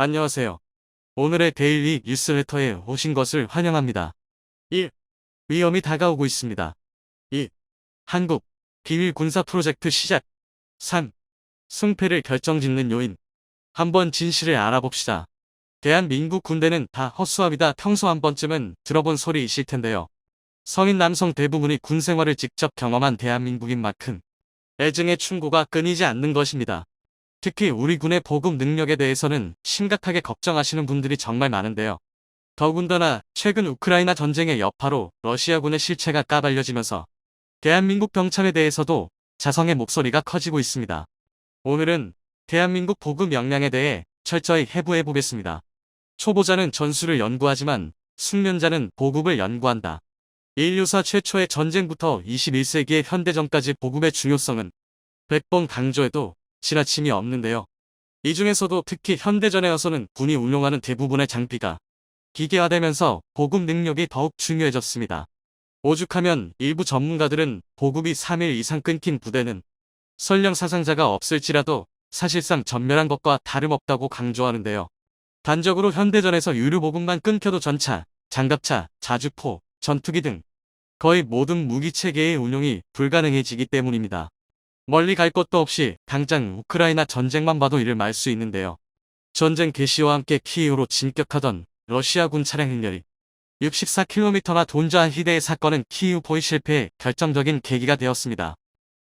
안녕하세요. 오늘의 데일리 뉴스레터에 오신 것을 환영합니다. 1. 위험이 다가오고 있습니다. 2. 한국 비밀 군사 프로젝트 시작. 3. 승패를 결정짓는 요인. 한번 진실을 알아봅시다. 대한민국 군대는 다 허수아비다. 평소 한 번쯤은 들어본 소리이실 텐데요. 성인 남성 대부분이 군 생활을 직접 경험한 대한민국인 만큼 애증의 충고가 끊이지 않는 것입니다. 특히 우리 군의 보급 능력에 대해서는 심각하게 걱정하시는 분들이 정말 많은데요. 더군다나 최근 우크라이나 전쟁의 여파로 러시아군의 실체가 까발려지면서 대한민국 병참에 대해서도 자성의 목소리가 커지고 있습니다. 오늘은 대한민국 보급 역량에 대해 철저히 해부해 보겠습니다. 초보자는 전술을 연구하지만 숙련자는 보급을 연구한다. 인류사 최초의 전쟁부터 21세기의 현대전까지 보급의 중요성은 100번 강조해도 지나침이 없는데요. 이 중에서도 특히 현대전에 와서는 군이 운용하는 대부분의 장비가 기계화되면서 보급 능력이 더욱 중요해졌습니다. 오죽하면 일부 전문가들은 보급이 3일 이상 끊긴 부대는 설령 사상자가 없을지라도 사실상 전멸한 것과 다름없다고 강조하는데요. 단적으로 현대전에서 유류 보급만 끊겨도 전차, 장갑차, 자주포, 전투기 등 거의 모든 무기체계의 운용이 불가능해지기 때문입니다. 멀리 갈 것도 없이 당장 우크라이나 전쟁만 봐도 이를 말 수 있는데요. 전쟁 개시와 함께 키이우로 진격하던 러시아군 차량 행렬이 64km나 돈자한 희대의 사건은 키이우 포위 실패의 결정적인 계기가 되었습니다.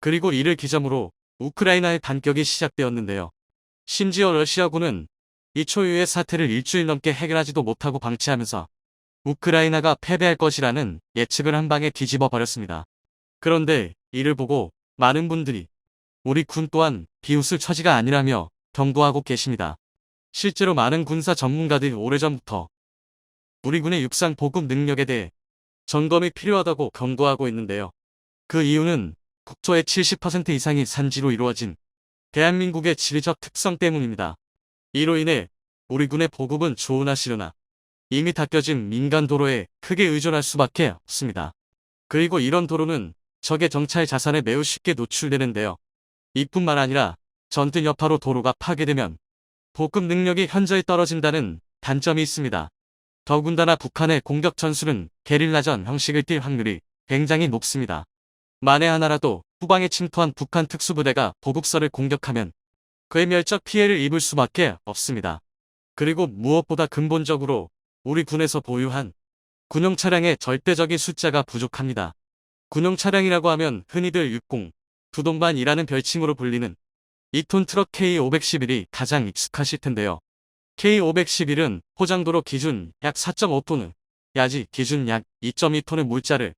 그리고 이를 기점으로 우크라이나의 반격이 시작되었는데요. 심지어 러시아군은 이 초유의 사태를 일주일 넘게 해결하지도 못하고 방치하면서 우크라이나가 패배할 것이라는 예측을 한 방에 뒤집어 버렸습니다. 그런데 이를 보고 많은 분들이 우리 군 또한 비웃을 처지가 아니라며 경고하고 계십니다. 실제로 많은 군사 전문가들이 오래전부터 우리 군의 육상 보급 능력에 대해 점검이 필요하다고 경고하고 있는데요. 그 이유는 국토의 70% 이상이 산지로 이루어진 대한민국의 지리적 특성 때문입니다. 이로 인해 우리 군의 보급은 좋으나 싫으나 이미 닦여진 민간 도로에 크게 의존할 수밖에 없습니다. 그리고 이런 도로는 적의 정찰 자산에 매우 쉽게 노출되는데요. 이뿐만 아니라 전투 여파로 도로가 파괴되면 보급 능력이 현저히 떨어진다는 단점이 있습니다. 더군다나 북한의 공격 전술은 게릴라전 형식을 띨 확률이 굉장히 높습니다. 만에 하나라도 후방에 침투한 북한 특수부대가 보급선을 공격하면 그의 멸적 피해를 입을 수밖에 없습니다. 그리고 무엇보다 근본적으로 우리 군에서 보유한 군용 차량의 절대적인 숫자가 부족합니다. 군용 차량이라고 하면 흔히들 60, 두동반이라는 별칭으로 불리는 2톤 트럭 K511이 가장 익숙하실 텐데요. K511은 포장도로 기준 약 4.5톤, 야지 기준 약 2.2톤의 물자를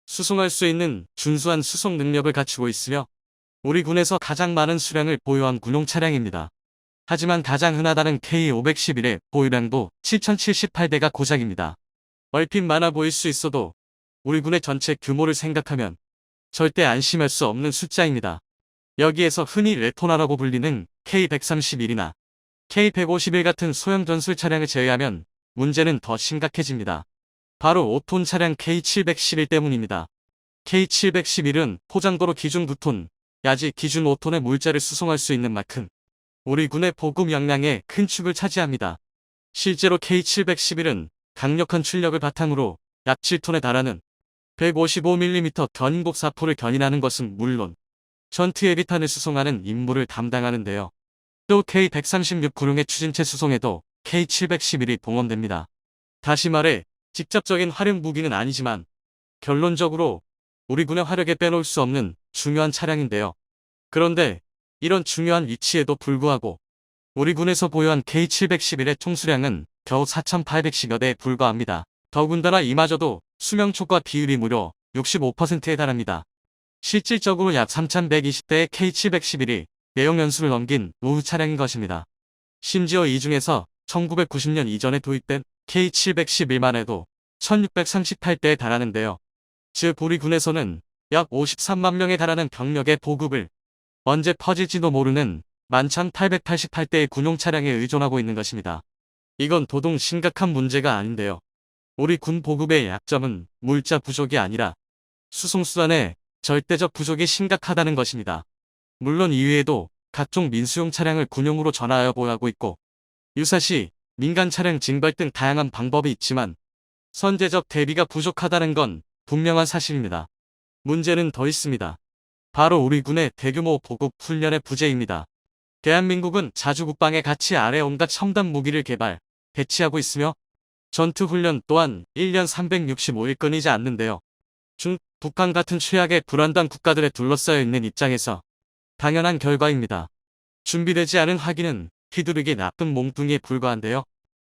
수송할 수 있는 준수한 수송 능력을 갖추고 있으며 우리 군에서 가장 많은 수량을 보유한 군용 차량입니다. 하지만 가장 흔하다는 K511의 보유량도 7078대가 고작입니다. 얼핏 많아 보일 수 있어도 우리 군의 전체 규모를 생각하면 절대 안심할 수 없는 숫자입니다. 여기에서 흔히 레토나라고 불리는 K131이나 K151 같은 소형 전술 차량을 제외하면 문제는 더 심각해집니다. 바로 5톤 차량 K711 때문입니다. K711은 포장도로 기준 2톤, 야지 기준 5톤의 물자를 수송할 수 있는 만큼 우리 군의 보급 역량의 큰 축을 차지합니다. 실제로 K711은 강력한 출력을 바탕으로 약 7톤에 달하는 155mm 견인곡 사포를 견인하는 것은 물론 전투 예비탄을 수송하는 임무를 담당하는데요. 또 K136 구룡의 추진체 수송에도 K711이 동원됩니다. 다시 말해 직접적인 활용 무기는 아니지만 결론적으로 우리 군의 화력에 빼놓을 수 없는 중요한 차량인데요. 그런데 이런 중요한 위치에도 불구하고 우리 군에서 보유한 K711의 총수량은 겨우 4810여 대에 불과합니다. 더군다나 이마저도 수명초과 비율이 무려 65%에 달합니다. 실질적으로 약 3120대의 K711이 내용 연수를 넘긴 노후 차량인 것입니다. 심지어 이 중에서 1990년 이전에 도입된 K711만 해도 1638대에 달하는데요. 즉 우리 군에서는 약 53만 명에 달하는 병력의 보급을 언제 퍼질지도 모르는 11,888대의 군용 차량에 의존하고 있는 것입니다. 이건 도통 심각한 문제가 아닌데요. 우리 군 보급의 약점은 물자 부족이 아니라 수송수단의 절대적 부족이 심각하다는 것입니다. 물론 이외에도 각종 민수용 차량을 군용으로 전화하여 보유하고 있고 유사시, 민간 차량 징발 등 다양한 방법이 있지만 선제적 대비가 부족하다는 건 분명한 사실입니다. 문제는 더 있습니다. 바로 우리 군의 대규모 보급 훈련의 부재입니다. 대한민국은 자주국방의 가치 아래 온갖 첨단 무기를 개발, 배치하고 있으며 전투 훈련 또한 1년 365일 끊이지 않는데요. 북한 같은 최악의 불안당 국가들에 둘러싸여 있는 입장에서 당연한 결과입니다. 준비되지 않은 화기는 휘두르기 나쁜 몽둥이에 불과한데요.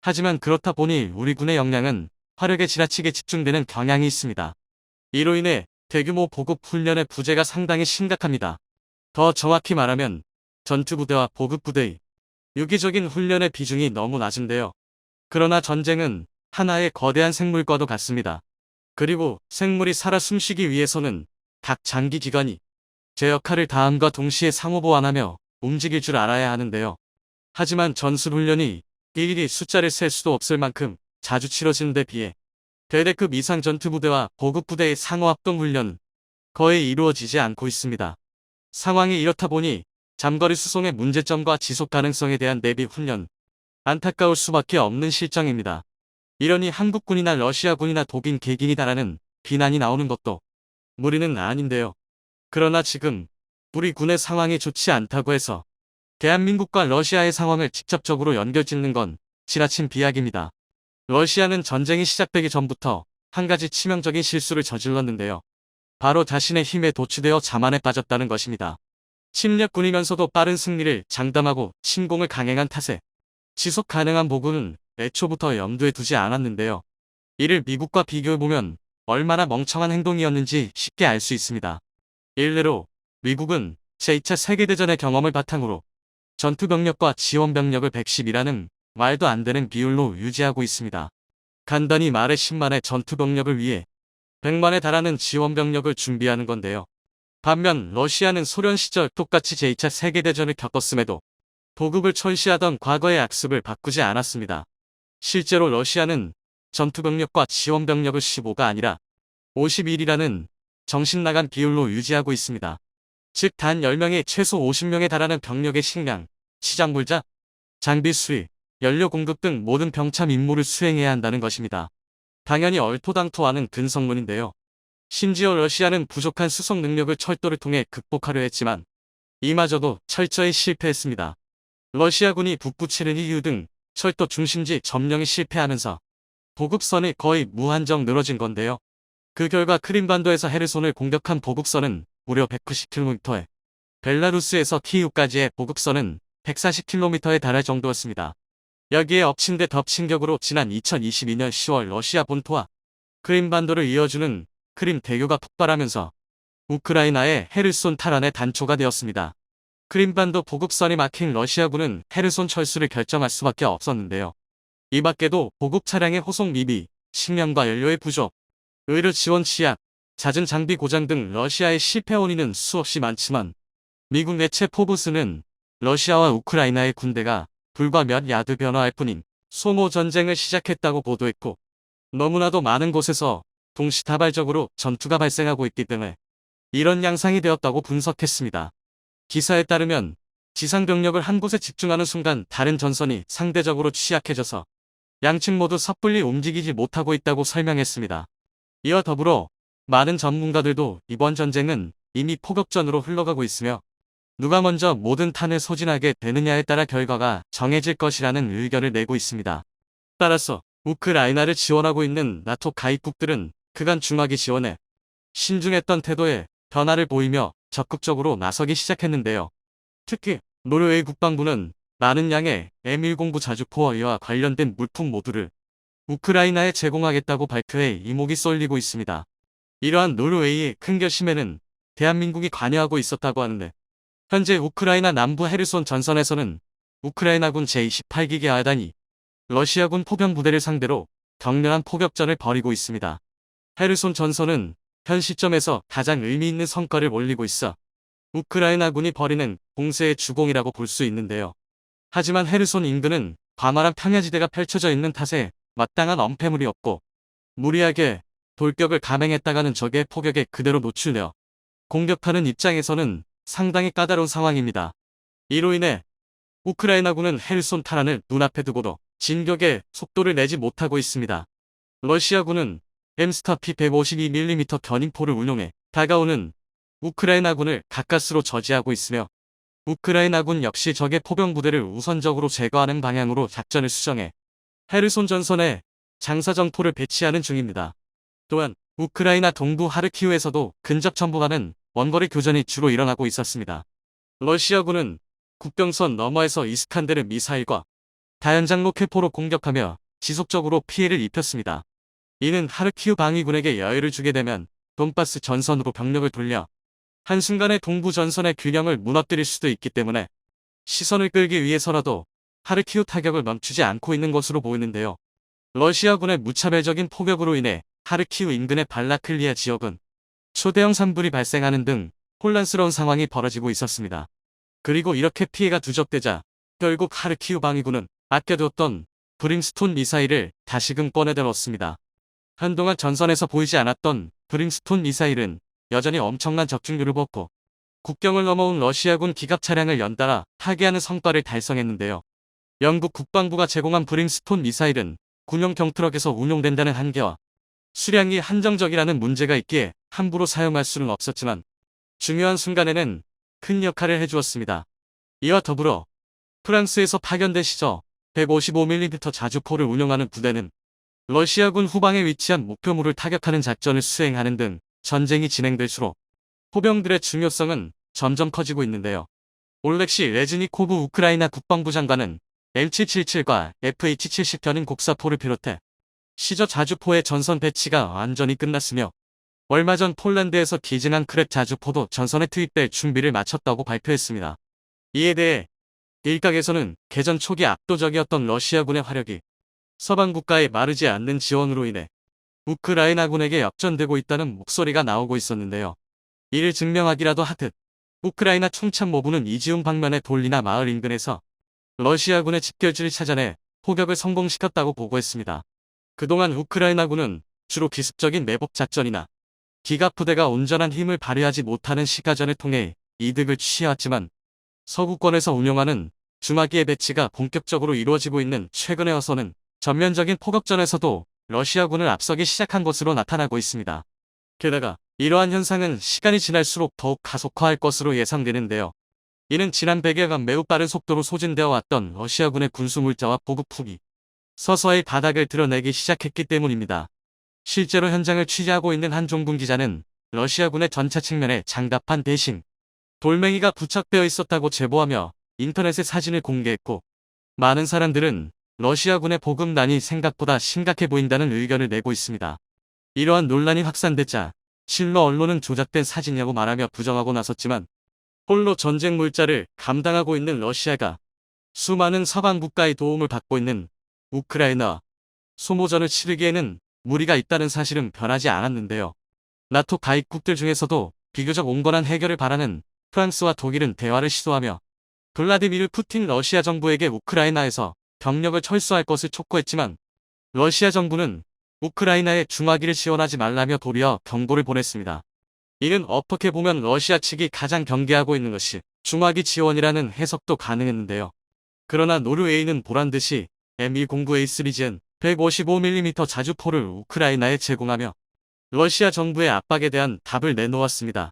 하지만 그렇다 보니 우리 군의 역량은 화력에 지나치게 집중되는 경향이 있습니다. 이로 인해 대규모 보급 훈련의 부재가 상당히 심각합니다. 더 정확히 말하면 전투부대와 보급부대의 유기적인 훈련의 비중이 너무 낮은데요. 그러나 전쟁은 하나의 거대한 생물과도 같습니다. 그리고 생물이 살아 숨쉬기 위해서는 각 장기기관이 제 역할을 다함과 동시에 상호보완하며 움직일 줄 알아야 하는데요. 하지만 전술훈련이 일일이 숫자를 셀 수도 없을 만큼 자주 치러지는 데 비해 대대급 이상 전투부대와 보급부대의 상호합동훈련 거의 이루어지지 않고 있습니다. 상황이 이렇다 보니 잠거리 수송의 문제점과 지속 가능성에 대한 대비 훈련, 안타까울 수밖에 없는 실정입니다. 이러니 한국군이나 러시아군이나 독일 개긴이다라는 비난이 나오는 것도 무리는 아닌데요. 그러나 지금 우리 군의 상황이 좋지 않다고 해서 대한민국과 러시아의 상황을 직접적으로 연결짓는 건 지나친 비약입니다. 러시아는 전쟁이 시작되기 전부터 한 가지 치명적인 실수를 저질렀는데요. 바로 자신의 힘에 도취되어 자만에 빠졌다는 것입니다. 침략군이면서도 빠른 승리를 장담하고 침공을 강행한 탓에 지속 가능한 보급은 애초부터 염두에 두지 않았는데요. 이를 미국과 비교해보면 얼마나 멍청한 행동이었는지 쉽게 알 수 있습니다. 일례로 미국은 제2차 세계대전의 경험을 바탕으로 전투병력과 지원병력을 110이라는 말도 안 되는 비율로 유지하고 있습니다. 간단히 말해 10만의 전투병력을 위해 100만에 달하는 지원병력을 준비하는 건데요. 반면 러시아는 소련 시절 똑같이 제2차 세계대전을 겪었음에도 보급을 철시하던 과거의 악습을 바꾸지 않았습니다. 실제로 러시아는 전투병력과 지원병력을 15가 아니라 51이라는 정신나간 비율로 유지하고 있습니다. 즉 단 10명에 최소 50명에 달하는 병력의 식량, 치장물자, 장비 수리, 연료 공급 등 모든 병참 임무를 수행해야 한다는 것입니다. 당연히 얼토당토하는 근성문인데요. 심지어 러시아는 부족한 수송 능력을 철도를 통해 극복하려 했지만 이마저도 철저히 실패했습니다. 러시아군이 북부 체르니히우 등 철도 중심지 점령에 실패하면서 보급선이 거의 무한정 늘어진 건데요. 그 결과 크림반도에서 헤르손을 공격한 보급선은 무려 190km에 벨라루스에서 키이우까지의 보급선은 140km에 달할 정도였습니다. 여기에 엎친 데 덮친 격으로 지난 2022년 10월 러시아 본토와 크림반도를 이어주는 크림 대교가 폭발하면서 우크라이나의 헤르손 탈환의 단초가 되었습니다. 크림반도 보급선이 막힌 러시아군은 헤르손 철수를 결정할 수밖에 없었는데요. 이 밖에도 보급 차량의 호송 미비, 식량과 연료의 부족, 의료 지원 취약, 잦은 장비 고장 등 러시아의 실패 원인은 수없이 많지만 미국 매체 포브스는 러시아와 우크라이나의 군대가 불과 몇 야드 변화할 뿐인 소모 전쟁을 시작했다고 보도했고 너무나도 많은 곳에서 동시다발적으로 전투가 발생하고 있기 때문에 이런 양상이 되었다고 분석했습니다. 기사에 따르면 지상병력을 한 곳에 집중하는 순간 다른 전선이 상대적으로 취약해져서 양측 모두 섣불리 움직이지 못하고 있다고 설명했습니다. 이와 더불어 많은 전문가들도 이번 전쟁은 이미 포격전으로 흘러가고 있으며 누가 먼저 모든 탄을 소진하게 되느냐에 따라 결과가 정해질 것이라는 의견을 내고 있습니다. 따라서 우크라이나를 지원하고 있는 나토 가입국들은 그간 중하게 지원에 신중했던 태도에 변화를 보이며 적극적으로 나서기 시작했는데요. 특히 노르웨이 국방부는 많은 양의 M109 자주포어와 관련된 물품 모두를 우크라이나에 제공하겠다고 발표해 이목이 쏠리고 있습니다. 이러한 노르웨이의 큰 결심에는 대한민국이 관여하고 있었다고 하는데 현재 우크라이나 남부 헤르손 전선에서는 우크라이나군 제28기계 아단이 러시아군 포병부대를 상대로 격렬한 포격전을 벌이고 있습니다. 헤르손 전선은 현 시점에서 가장 의미 있는 성과를 올리고 있어 우크라이나군이 벌이는 공세의 주공이라고 볼 수 있는데요. 하지만 헤르손 인근은 광활한 평야지대가 펼쳐져 있는 탓에 마땅한 엄폐물이 없고 무리하게 돌격을 감행했다가는 적의 포격에 그대로 노출되어 공격하는 입장에서는 상당히 까다로운 상황입니다. 이로 인해 우크라이나군은 헤르손 탈환을 눈앞에 두고도 진격에 속도를 내지 못하고 있습니다. 러시아군은 엠스타 P152mm 견인포를 운용해 다가오는 우크라이나군을 가까스로 저지하고 있으며 우크라이나군 역시 적의 포병 부대를 우선적으로 제거하는 방향으로 작전을 수정해 헤르손 전선에 장사정포를 배치하는 중입니다. 또한 우크라이나 동부 하르키우에서도 근접 전복하는 원거리 교전이 주로 일어나고 있었습니다. 러시아군은 국경선 너머에서 이스칸데르 미사일과 다연장 로켓포로 공격하며 지속적으로 피해를 입혔습니다. 이는 하르키우 방위군에게 여유를 주게 되면 돈바스 전선으로 병력을 돌려 한순간에 동부 전선의 균형을 무너뜨릴 수도 있기 때문에 시선을 끌기 위해서라도 하르키우 타격을 멈추지 않고 있는 것으로 보이는데요. 러시아군의 무차별적인 포격으로 인해 하르키우 인근의 발라클리아 지역은 초대형 산불이 발생하는 등 혼란스러운 상황이 벌어지고 있었습니다. 그리고 이렇게 피해가 누적되자 결국 하르키우 방위군은 아껴두었던 브림스톤 미사일을 다시금 꺼내들었습니다. 한동안 전선에서 보이지 않았던 브림스톤 미사일은 여전히 엄청난 적중률을 벗고 국경을 넘어온 러시아군 기갑 차량을 연달아 타개하는 성과를 달성했는데요. 영국 국방부가 제공한 브림스톤 미사일은 군용 경트럭에서 운용된다는 한계와 수량이 한정적이라는 문제가 있기에 함부로 사용할 수는 없었지만 중요한 순간에는 큰 역할을 해주었습니다. 이와 더불어 프랑스에서 파견된 시저 155mm 자주포를 운용하는 부대는 러시아군 후방에 위치한 목표물을 타격하는 작전을 수행하는 등 전쟁이 진행될수록 포병들의 중요성은 점점 커지고 있는데요. 올렉시 레즈니코브 우크라이나 국방부 장관은 M777과 FH-70 견인 곡사포를 비롯해 시저 자주포의 전선 배치가 완전히 끝났으며 얼마 전 폴란드에서 기증한 크랩 자주포도 전선에 투입될 준비를 마쳤다고 발표했습니다. 이에 대해 일각에서는 개전 초기 압도적이었던 러시아군의 화력이 서방 국가의 마르지 않는 지원으로 인해 우크라이나군에게 역전되고 있다는 목소리가 나오고 있었는데요. 이를 증명하기라도 하듯 우크라이나 총참모부는 이지움 방면의 돌리나 마을 인근에서 러시아군의 집결지를 찾아내 포격을 성공시켰다고 보고했습니다. 그동안 우크라이나군은 주로 기습적인 매복 작전이나 기갑 부대가 온전한 힘을 발휘하지 못하는 시가전을 통해 이득을 취해왔지만 서구권에서 운용하는 중화기의 배치가 본격적으로 이루어지고 있는 최근에 와서는 전면적인 포격전에서도 러시아군을 앞서기 시작한 것으로 나타나고 있습니다. 게다가 이러한 현상은 시간이 지날수록 더욱 가속화할 것으로 예상되는데요. 이는 지난 100여간 매우 빠른 속도로 소진되어 왔던 러시아군의 군수물자와 보급품이 서서히 바닥을 드러내기 시작했기 때문입니다. 실제로 현장을 취재하고 있는 한종군 기자는 러시아군의 전차 측면에 장갑판 대신 돌멩이가 부착되어 있었다고 제보하며 인터넷에 사진을 공개했고 많은 사람들은 러시아군의 보급난이 생각보다 심각해 보인다는 의견을 내고 있습니다. 이러한 논란이 확산되자 실로 언론은 조작된 사진이라고 말하며 부정하고 나섰지만 홀로 전쟁 물자를 감당하고 있는 러시아가 수많은 서방 국가의 도움을 받고 있는 우크라이나 소모전을 치르기에는 무리가 있다는 사실은 변하지 않았는데요. 나토 가입국들 중에서도 비교적 온건한 해결을 바라는 프랑스와 독일은 대화를 시도하며 블라디미르 푸틴 러시아 정부에게 우크라이나에서 병력을 철수할 것을 촉구했지만 러시아 정부는 우크라이나에 중화기를 지원하지 말라며 도리어 경고를 보냈습니다. 이는 어떻게 보면 러시아 측이 가장 경계하고 있는 것이 중화기 지원이라는 해석도 가능했는데요. 그러나 노르웨이는 보란듯이 M109A 시리즈엔 155mm 자주포를 우크라이나에 제공하며 러시아 정부의 압박에 대한 답을 내놓았습니다.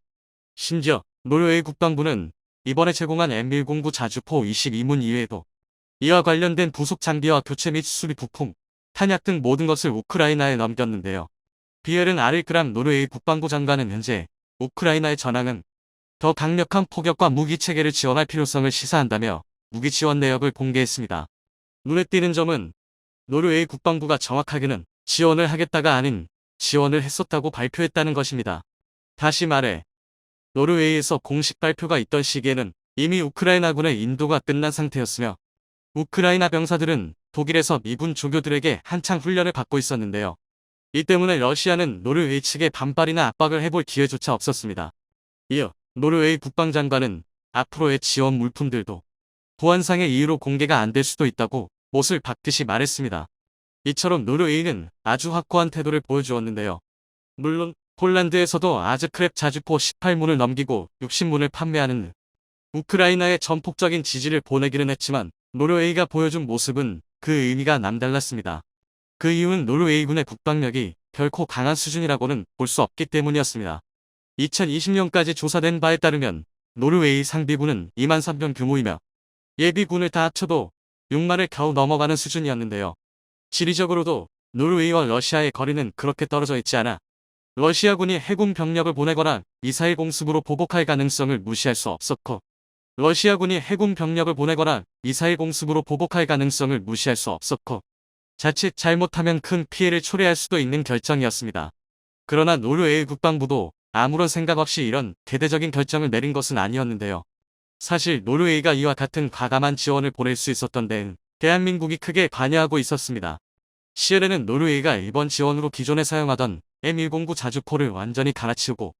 심지어 노르웨이 국방부는 이번에 제공한 M109 자주포 22문 이외에도 이와 관련된 부속 장비와 교체 및 수리 부품, 탄약 등 모든 것을 우크라이나에 넘겼는데요. 비에른 아릴그람 노르웨이 국방부 장관은 현재 우크라이나의 전황은 더 강력한 포격과 무기 체계를 지원할 필요성을 시사한다며 무기 지원 내역을 공개했습니다. 눈에 띄는 점은 노르웨이 국방부가 정확하게는 지원을 하겠다가 아닌 지원을 했었다고 발표했다는 것입니다. 다시 말해 노르웨이에서 공식 발표가 있던 시기에는 이미 우크라이나군의 인도가 끝난 상태였으며 우크라이나 병사들은 독일에서 미군 조교들에게 한창 훈련을 받고 있었는데요. 이 때문에 러시아는 노르웨이 측에 반발이나 압박을 해볼 기회조차 없었습니다. 이어 노르웨이 국방장관은 앞으로의 지원 물품들도 보안상의 이유로 공개가 안 될 수도 있다고 못을 박듯이 말했습니다. 이처럼 노르웨이는 아주 확고한 태도를 보여주었는데요. 물론 폴란드에서도 아즈크랩 자주포 18문을 넘기고 60문을 판매하는 우크라이나에 전폭적인 지지를 보내기는 했지만 노르웨이가 보여준 모습은 그 의미가 남달랐습니다. 그 이유는 노르웨이군의 국방력이 결코 강한 수준이라고는 볼 수 없기 때문이었습니다. 2020년까지 조사된 바에 따르면 노르웨이 상비군은 2만 3천 규모이며 예비군을 다 합쳐도 6만을 겨우 넘어가는 수준이었는데요. 지리적으로도 노르웨이와 러시아의 거리는 그렇게 떨어져 있지 않아 러시아군이 해군 병력을 보내거나 미사일 공습으로 보복할 가능성을 무시할 수 없었고 러시아군이 해군 병력을 보내거나 미사일 공습으로 보복할 가능성을 무시할 수 없었고 자칫 잘못하면 큰 피해를 초래할 수도 있는 결정이었습니다. 그러나 노르웨이 국방부도 아무런 생각 없이 이런 대대적인 결정을 내린 것은 아니었는데요. 사실 노르웨이가 이와 같은 과감한 지원을 보낼 수 있었던 데는 대한민국이 크게 관여하고 있었습니다. 시엘에는 노르웨이가 일본 지원으로 기존에 사용하던 M109 자주포를 완전히 갈아치우고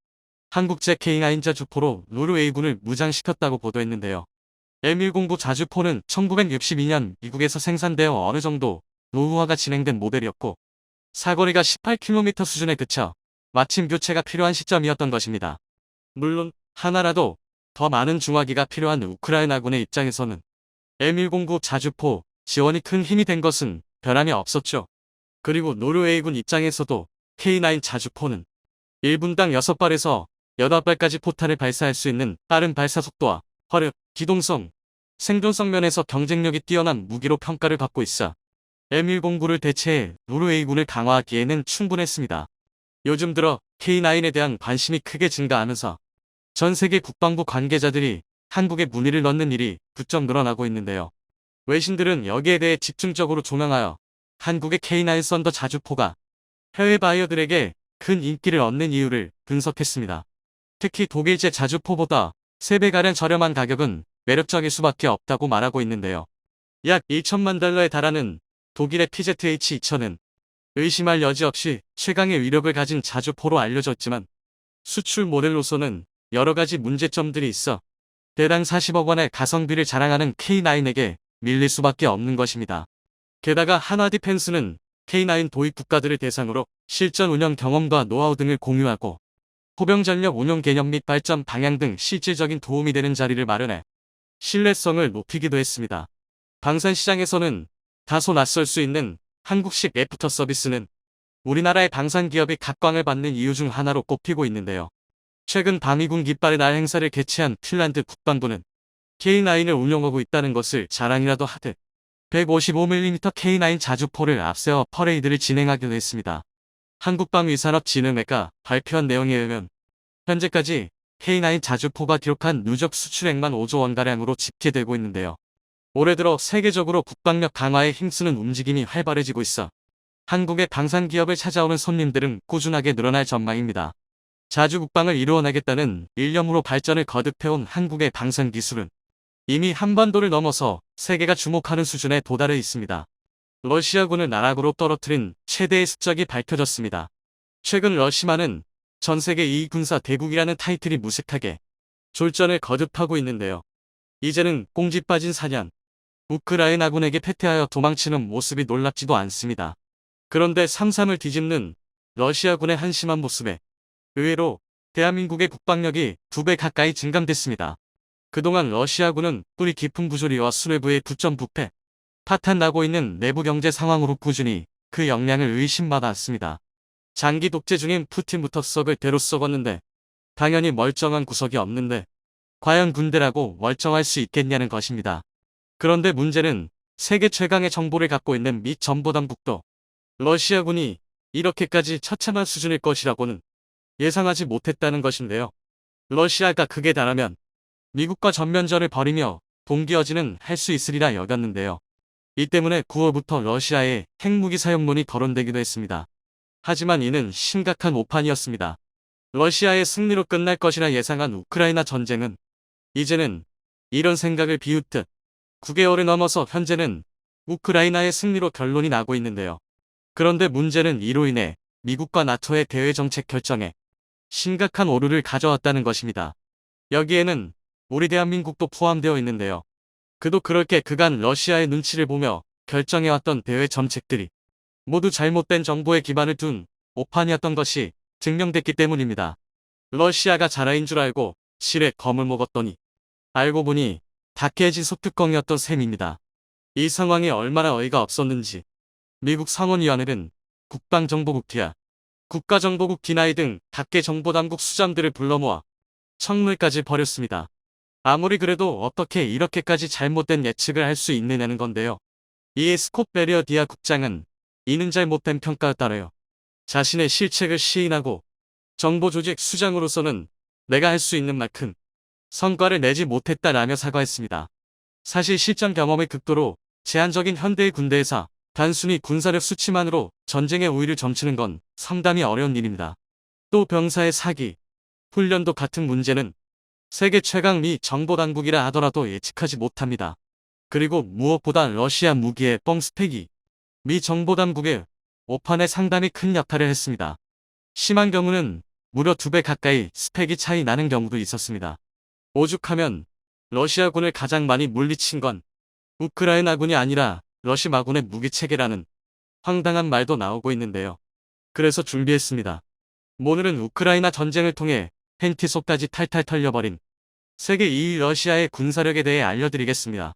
한국제 K9 자주포로 노르웨이군을 무장시켰다고 보도했는데요. M109 자주포는 1962년 미국에서 생산되어 어느 정도 노후화가 진행된 모델이었고 사거리가 18km 수준에 그쳐 마침 교체가 필요한 시점이었던 것입니다. 물론 하나라도 더 많은 중화기가 필요한 우크라이나군의 입장에서는 M109 자주포 지원이 큰 힘이 된 것은 변함이 없었죠. 그리고 노르웨이군 입장에서도 K9 자주포는 1분당 6발에서 8발까지 포탄을 발사할 수 있는 빠른 발사 속도와 화력, 기동성, 생존성 면에서 경쟁력이 뛰어난 무기로 평가를 받고 있어 M109를 대체해 노르웨이군을 강화하기에는 충분했습니다. 요즘 들어 K9에 대한 관심이 크게 증가하면서 전 세계 국방부 관계자들이 한국에 문의를 넣는 일이 부쩍 늘어나고 있는데요. 외신들은 여기에 대해 집중적으로 조명하여 한국의 K9 썬더 자주포가 해외 바이어들에게 큰 인기를 얻는 이유를 분석했습니다. 특히 독일제 자주포보다 3배가량 저렴한 가격은 매력적일 수밖에 없다고 말하고 있는데요. 약 1천만 달러에 달하는 독일의 PZH-2000은 의심할 여지 없이 최강의 위력을 가진 자주포로 알려졌지만 수출 모델로서는 여러가지 문제점들이 있어 대당 40억 원의 가성비를 자랑하는 K9에게 밀릴 수밖에 없는 것입니다. 게다가 한화디펜스는 K9 도입 국가들을 대상으로 실전 운영 경험과 노하우 등을 공유하고 포병 전력 운용 개념 및 발전 방향 등 실질적인 도움이 되는 자리를 마련해 신뢰성을 높이기도 했습니다. 방산 시장에서는 다소 낯설 수 있는 한국식 애프터 서비스는 우리나라의 방산 기업이 각광을 받는 이유 중 하나로 꼽히고 있는데요. 최근 방위군 깃발의 날 행사를 개최한 핀란드 국방부는 K9을 운용하고 있다는 것을 자랑이라도 하듯 155mm K9 자주포를 앞세워 퍼레이드를 진행하기도 했습니다. 한국방위산업진흥회가 발표한 내용에 의하면 현재까지 K9 자주포가 기록한 누적 수출액만 5조 원가량으로 집계되고 있는데요. 올해 들어 세계적으로 국방력 강화에 힘쓰는 움직임이 활발해지고 있어 한국의 방산기업을 찾아오는 손님들은 꾸준하게 늘어날 전망입니다. 자주 국방을 이루어내겠다는 일념으로 발전을 거듭해온 한국의 방산기술은 이미 한반도를 넘어서 세계가 주목하는 수준에 도달해 있습니다. 러시아군을 나락으로 떨어뜨린 최대의 습작이 밝혀졌습니다. 최근 러시아는 전세계 2위 군사 대국이라는 타이틀이 무색하게 졸전을 거듭하고 있는데요. 이제는 꽁지 빠진 사냥, 우크라이나군에게 패퇴하여 도망치는 모습이 놀랍지도 않습니다. 그런데 삼삼을 뒤집는 러시아군의 한심한 모습에 의외로 대한민국의 국방력이 2배 가까이 증감됐습니다. 그동안 러시아군은 뿌리 깊은 부조리와 수뇌부의 부정부패, 파탄나고 있는 내부 경제 상황으로 꾸준히 그 역량을 의심받아왔습니다. 장기 독재 중인 푸틴부터 썩을 대로 썩었는데 당연히 멀쩡한 구석이 없는데 과연 군대라고 멀쩡할 수 있겠냐는 것입니다. 그런데 문제는 세계 최강의 정보를 갖고 있는 미 정보당국도 러시아군이 이렇게까지 처참한 수준일 것이라고는 예상하지 못했다는 것인데요. 러시아가 극에 달하면 미국과 전면전을 벌이며 동기어지는 할 수 있으리라 여겼는데요. 이 때문에 9월부터 러시아의 핵무기 사용론이 거론되기도 했습니다. 하지만 이는 심각한 오판이었습니다. 러시아의 승리로 끝날 것이라 예상한 우크라이나 전쟁은 이제는 이런 생각을 비웃듯 9개월을 넘어서 현재는 우크라이나의 승리로 결론이 나고 있는데요. 그런데 문제는 이로 인해 미국과 나토의 대외 정책 결정에 심각한 오류를 가져왔다는 것입니다. 여기에는 우리 대한민국도 포함되어 있는데요. 그도 그럴 게 그간 러시아의 눈치를 보며 결정해왔던 대외 정책들이 모두 잘못된 정보에 기반을 둔 오판이었던 것이 증명됐기 때문입니다. 러시아가 자라인 줄 알고 실에 검을 먹었더니 알고 보니 다 깨진 소뚜껑이었던 셈입니다. 이 상황이 얼마나 어이가 없었는지 미국 상원의원들은 국방정보국 DIA, 국가정보국 DNI 등 각계 정보당국 수장들을 불러 모아 청문회까지 벌였습니다. 아무리 그래도 어떻게 이렇게까지 잘못된 예측을 할 수 있느냐는 건데요. 이에 스콧 베리어 DIA 국장은 이는 잘못된 평가였다네요. 자신의 실책을 시인하고 정보조직 수장으로서는 내가 할 수 있는 만큼 성과를 내지 못했다라며 사과했습니다. 사실 실전 경험의 극도로 제한적인 현대의 군대에서 단순히 군사력 수치만으로 전쟁의 우위를 점치는 건 상당히 어려운 일입니다. 또 병사의 사기, 훈련도 같은 문제는 세계 최강 미 정보당국이라 하더라도 예측하지 못합니다. 그리고 무엇보다 러시아 무기의 뻥스펙이 미 정보당국의 오판에 상당히 큰 역할을 했습니다. 심한 경우는 무려 2배 가까이 스펙이 차이 나는 경우도 있었습니다. 오죽하면 러시아군을 가장 많이 물리친 건 우크라이나군이 아니라 러시아군의 무기체계라는 황당한 말도 나오고 있는데요. 그래서 준비했습니다. 오늘은 우크라이나 전쟁을 통해 팬티 속까지 탈탈 털려버린 세계 2위 러시아의 군사력에 대해 알려드리겠습니다.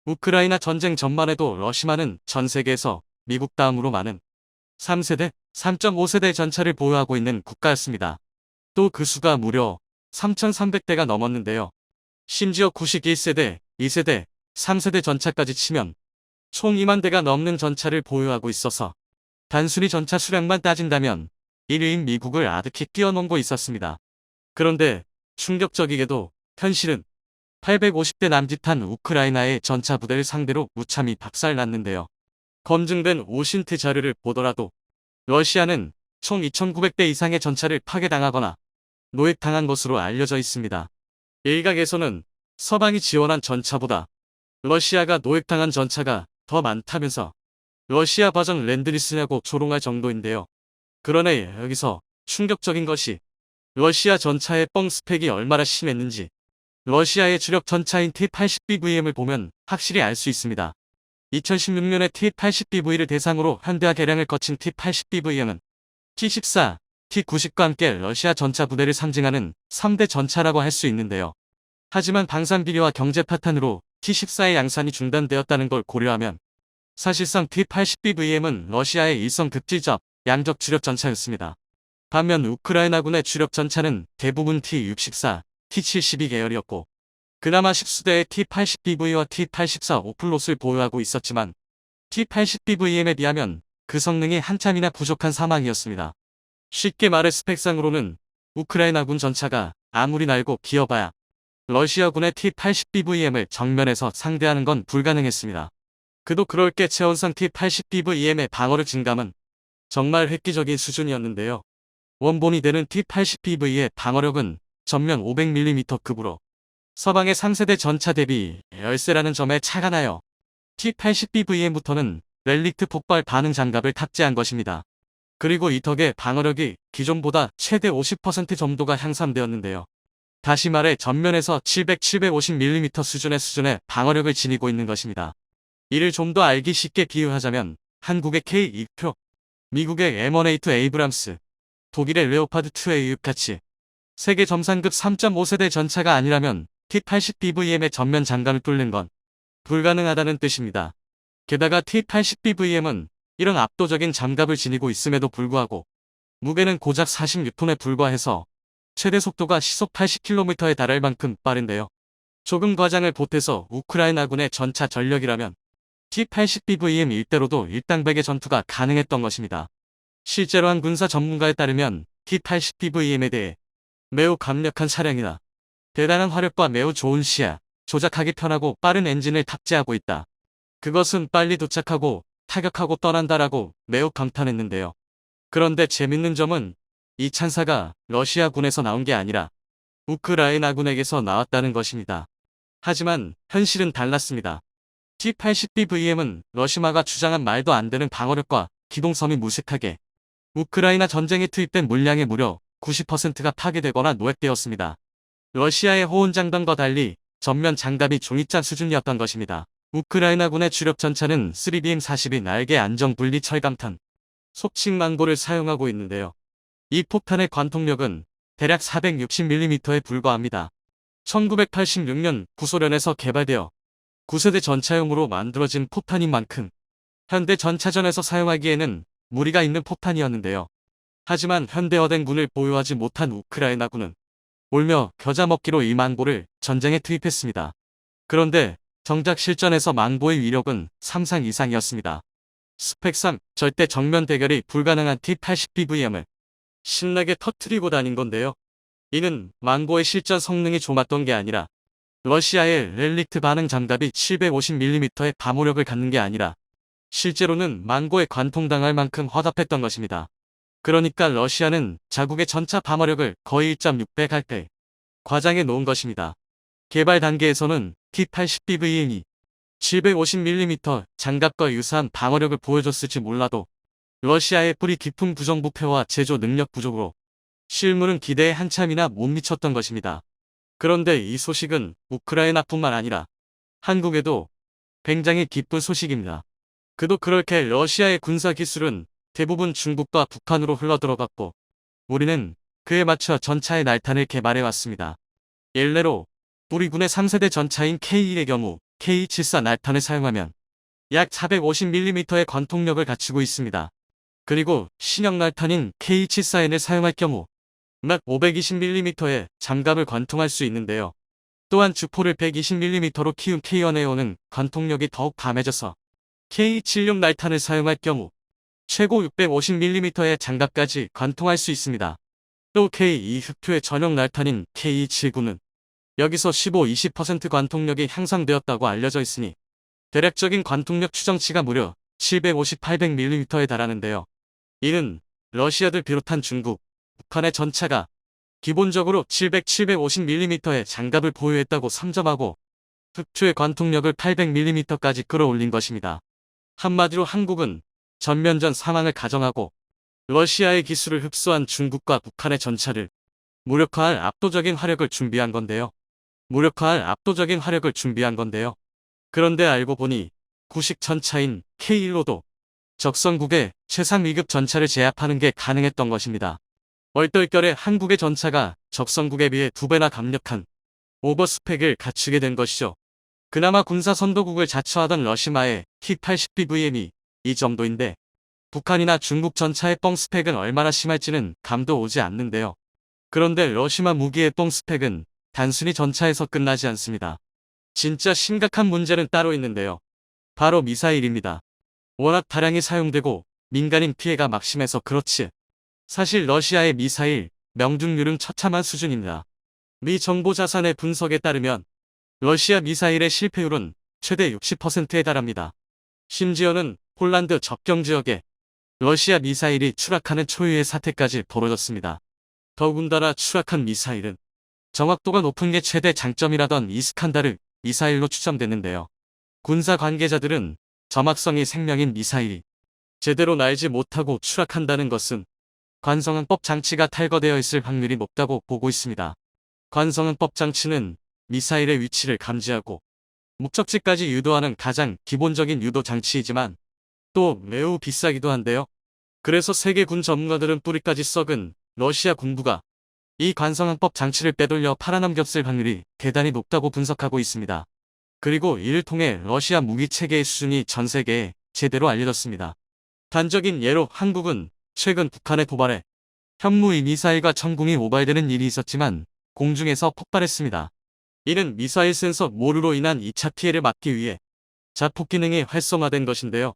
우크라이나 전쟁 전만해도 러시아는 전 세계에서 미국 다음으로 많은 3세대, 3.5세대 전차를 보유하고 있는 국가였습니다. 또 그 수가 무려 3,300대가 넘었는데요. 심지어 91세대, 2세대, 3세대 전차까지 치면 총 2만 대가 넘는 전차를 보유하고 있어서 단순히 전차 수량만 따진다면 1위인 미국을 아득히 뛰어넘고 있었습니다. 그런데 충격적이게도 현실은 850대 남짓한 우크라이나의 전차 부대를 상대로 무참히 박살났는데요. 검증된 오신트 자료를 보더라도 러시아는 총 2,900대 이상의 전차를 파괴당하거나 노획당한 것으로 알려져 있습니다. 일각에서는 서방이 지원한 전차보다 러시아가 노획당한 전차가 더 많다면서 러시아 버전 랜드리스냐고 조롱할 정도인데요. 그러나 여기서 충격적인 것이 러시아 전차의 뻥 스펙이 얼마나 심했는지 러시아의 주력 전차인 T-80BVM을 보면 확실히 알 수 있습니다. 2016년에 T-80BV를 대상으로 현대화 개량을 거친 T-80BVM은 T-14, T-90과 함께 러시아 전차 부대를 상징하는 3대 전차라고 할 수 있는데요. 하지만 방산 비리와 경제 파탄으로 T-14의 양산이 중단되었다는 걸 고려하면 사실상 T-80BVM은 러시아의 일성급질적 양적 주력 전차였습니다. 반면 우크라이나군의 주력 전차는 대부분 T-64, T-72 계열이었고 그나마 십수대의 T-80BV와 T-84 오플롯을 보유하고 있었지만 T-80BVM에 비하면 그 성능이 한참이나 부족한 사망이었습니다. 쉽게 말해 스펙상으로는 우크라이나군 전차가 아무리 날고 기어봐야 러시아군의 T-80BVM을 정면에서 상대하는 건 불가능했습니다. 그도 그럴 게 최원상 T-80BVM의 방어력 증감은 정말 획기적인 수준이었는데요. 원본이 되는 T-80BV의 방어력은 전면 500mm급으로 서방의 3세대 전차 대비 열세라는 점에 차가 나요. T-80BVM부터는 렐릭트 폭발 반응 장갑을 탑재한 것입니다. 그리고 이 덕에 방어력이 기존보다 최대 50% 정도가 향상되었는데요. 다시 말해 전면에서 700-750mm 수준의 방어력을 지니고 있는 것입니다. 이를 좀 더 알기 쉽게 비유하자면 한국의 K2표, 미국의 M1A2 에이브람스, 독일의 레오파드 2A6 같이 세계 점상급 3.5세대 전차가 아니라면 T-80BVM의 전면 장갑을 뚫는 건 불가능하다는 뜻입니다. 게다가 T-80BVM은 이런 압도적인 장갑을 지니고 있음에도 불구하고 무게는 고작 46톤에 불과해서 최대 속도가 시속 80km에 달할 만큼 빠른데요. 조금 과장을 보태서 우크라이나군의 전차 전력이라면 T-80BVM 일대로도 일당백의 전투가 가능했던 것입니다. 실제로 한 군사 전문가에 따르면 T-80BVM에 대해 매우 강력한 차량이다. 대단한 화력과 매우 좋은 시야, 조작하기 편하고 빠른 엔진을 탑재하고 있다. 그것은 빨리 도착하고 타격하고 떠난다라고 매우 감탄했는데요. 그런데 재밌는 점은 이 찬사가 러시아군에서 나온 게 아니라 우크라이나군에게서 나왔다는 것입니다. 하지만 현실은 달랐습니다. T-80BVM은 러시아가 주장한 말도 안 되는 방어력과 기동성이 무색하게 우크라이나 전쟁에 투입된 물량의 무려 90%가 파괴되거나 노획되었습니다. 러시아의 호온장단과 달리 전면 장갑이 종이장 수준이었던 것입니다. 우크라이나군의 주력 전차는 3BM-40인 날개 안정 분리 철강탄, 속칭 망고를 사용하고 있는데요. 이 폭탄의 관통력은 대략 460mm에 불과합니다. 1986년 구소련에서 개발되어 9세대 전차용으로 만들어진 포탄인 만큼 현대 전차전에서 사용하기에는 무리가 있는 포탄이었는데요. 하지만 현대 어댕군을 보유하지 못한 우크라이나군은 울며 겨자 먹기로 이 망고를 전쟁에 투입했습니다. 그런데 정작 실전에서 망고의 위력은 상상 이상이었습니다. 스펙상 절대 정면 대결이 불가능한 T-80BVM을 신나게 터트리고 다닌 건데요. 이는 망고의 실전 성능이 좋았던 게 아니라 러시아의 렐릭트 반응 장갑이 750mm의 방호력을 갖는 게 아니라 실제로는 망고에 관통당할 만큼 허접했던 것입니다. 그러니까 러시아는 자국의 전차 방어력을 거의 1.6배 갈배 과장해 놓은 것입니다. 개발 단계에서는 T-80BVM이 750mm 장갑과 유사한 방어력을 보여줬을지 몰라도 러시아의 뿌리 깊은 부정부패와 제조 능력 부족으로 실물은 기대에 한참이나 못 미쳤던 것입니다. 그런데 이 소식은 우크라이나뿐만 아니라 한국에도 굉장히 기쁜 소식입니다. 그도 그렇게 러시아의 군사 기술은 대부분 중국과 북한으로 흘러들어갔고 우리는 그에 맞춰 전차의 날탄을 개발해왔습니다. 일례로 우리 군의 3세대 전차인 K1의 경우 K74 날탄을 사용하면 약 450mm의 관통력을 갖추고 있습니다. 그리고 신형 날탄인 K74N을 사용할 경우 막 520mm의 장갑을 관통할 수 있는데요. 또한 주포를 120mm로 키운 K1A5는 관통력이 더욱 감해져서 K76 날탄을 사용할 경우 최고 650mm의 장갑까지 관통할 수 있습니다. 또 K2 흑표의 전용 날탄인 K279는 여기서 15-20% 관통력이 향상되었다고 알려져 있으니 대략적인 관통력 추정치가 무려 750-800mm에 달하는데요. 이는 러시아들 비롯한 중국, 북한의 전차가 기본적으로 700-750mm의 장갑을 보유했다고 상점하고 흑표의 관통력을 800mm까지 끌어올린 것입니다. 한마디로 한국은 전면전 상황을 가정하고 러시아의 기술을 흡수한 중국과 북한의 전차를 무력화할 압도적인 화력을 준비한 건데요. 그런데 알고 보니 구식 전차인 K1로도 적성국의 최상 위급 전차를 제압하는 게 가능했던 것입니다. 얼떨결에 한국의 전차가 적성국에 비해 2배나 강력한 오버스펙을 갖추게 된 것이죠. 그나마 군사 선도국을 자처하던 러시마의 T-80BVM이 이 정도인데 북한이나 중국 전차의 뻥 스펙은 얼마나 심할지는 감도 오지 않는데요. 그런데 러시마 무기의 뻥 스펙은 단순히 전차에서 끝나지 않습니다. 진짜 심각한 문제는 따로 있는데요. 바로 미사일입니다. 워낙 다량이 사용되고 민간인 피해가 막심해서 그렇지. 사실 러시아의 미사일 명중률은 처참한 수준입니다. 미 정보자산의 분석에 따르면 러시아 미사일의 실패율은 최대 60%에 달합니다. 심지어는 폴란드 접경 지역에 러시아 미사일이 추락하는 초유의 사태까지 벌어졌습니다. 더군다나 추락한 미사일은 정확도가 높은 게 최대 장점이라던 이스칸다르 미사일로 추정되는데요. 군사 관계자들은 점막성이 생명인 미사일이 제대로 날지 못하고 추락한다는 것은 관성항법 장치가 탈거되어 있을 확률이 높다고 보고 있습니다. 관성항법 장치는 미사일의 위치를 감지하고 목적지까지 유도하는 가장 기본적인 유도 장치이지만 또 매우 비싸기도 한데요. 그래서 세계 군 전문가들은 뿌리까지 썩은 러시아 군부가 이 관성항법 장치를 빼돌려 팔아넘겼을 확률이 대단히 높다고 분석하고 있습니다. 그리고 이를 통해 러시아 무기 체계의 수준이 전 세계에 제대로 알려졌습니다. 단적인 예로 한국은 최근 북한의 도발에 현무의 미사일과 천궁이 오발되는 일이 있었지만 공중에서 폭발했습니다. 이는 미사일 센서 모르로 인한 2차 피해를 막기 위해 자폭 기능이 활성화된 것인데요.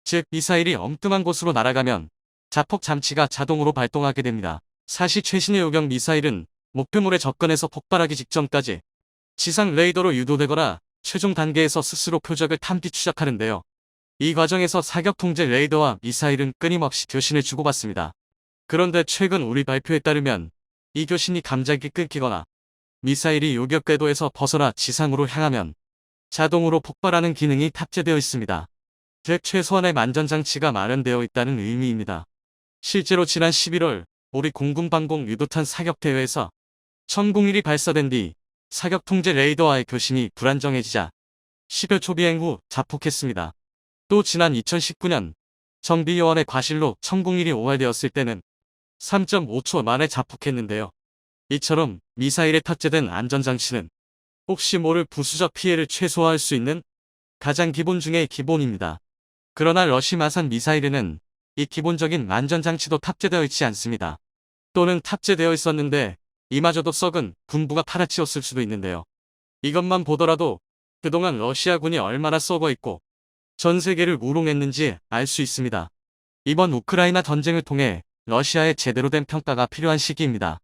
즉 미사일이 엉뚱한 곳으로 날아가면 자폭 장치가 자동으로 발동하게 됩니다. 사실 최신의 요격 미사일은 목표물에 접근해서 폭발하기 직전까지 지상 레이더로 유도되거나 최종 단계에서 스스로 표적을 탐지 추적하는데요. 이 과정에서 사격 통제 레이더와 미사일은 끊임없이 교신을 주고받습니다. 그런데 최근 우리 발표에 따르면 이 교신이 갑자기 끊기거나 미사일이 요격 궤도에서 벗어나 지상으로 향하면 자동으로 폭발하는 기능이 탑재되어 있습니다. 즉 최소한의 만전장치가 마련되어 있다는 의미입니다. 실제로 지난 11월 우리 공군방공 유도탄 사격대회에서 천궁1이 발사된 뒤 사격 통제 레이더와의 교신이 불안정해지자 10여 초 비행 후 자폭했습니다. 또 지난 2019년 정비요원의 과실로 천궁1이 오발되었을 때는 3.5초 만에 자폭했는데요. 이처럼 미사일에 탑재된 안전장치는 혹시 모를 부수적 피해를 최소화할 수 있는 가장 기본 중의 기본입니다. 그러나 러시마산 미사일에는 이 기본적인 안전장치도 탑재되어 있지 않습니다. 또는 탑재되어 있었는데 이마저도 썩은 군부가 팔아치웠을 수도 있는데요. 이것만 보더라도 그동안 러시아군이 얼마나 썩어 있고 전 세계를 우롱했는지 알 수 있습니다. 이번 우크라이나 전쟁을 통해 러시아의 제대로 된 평가가 필요한 시기입니다.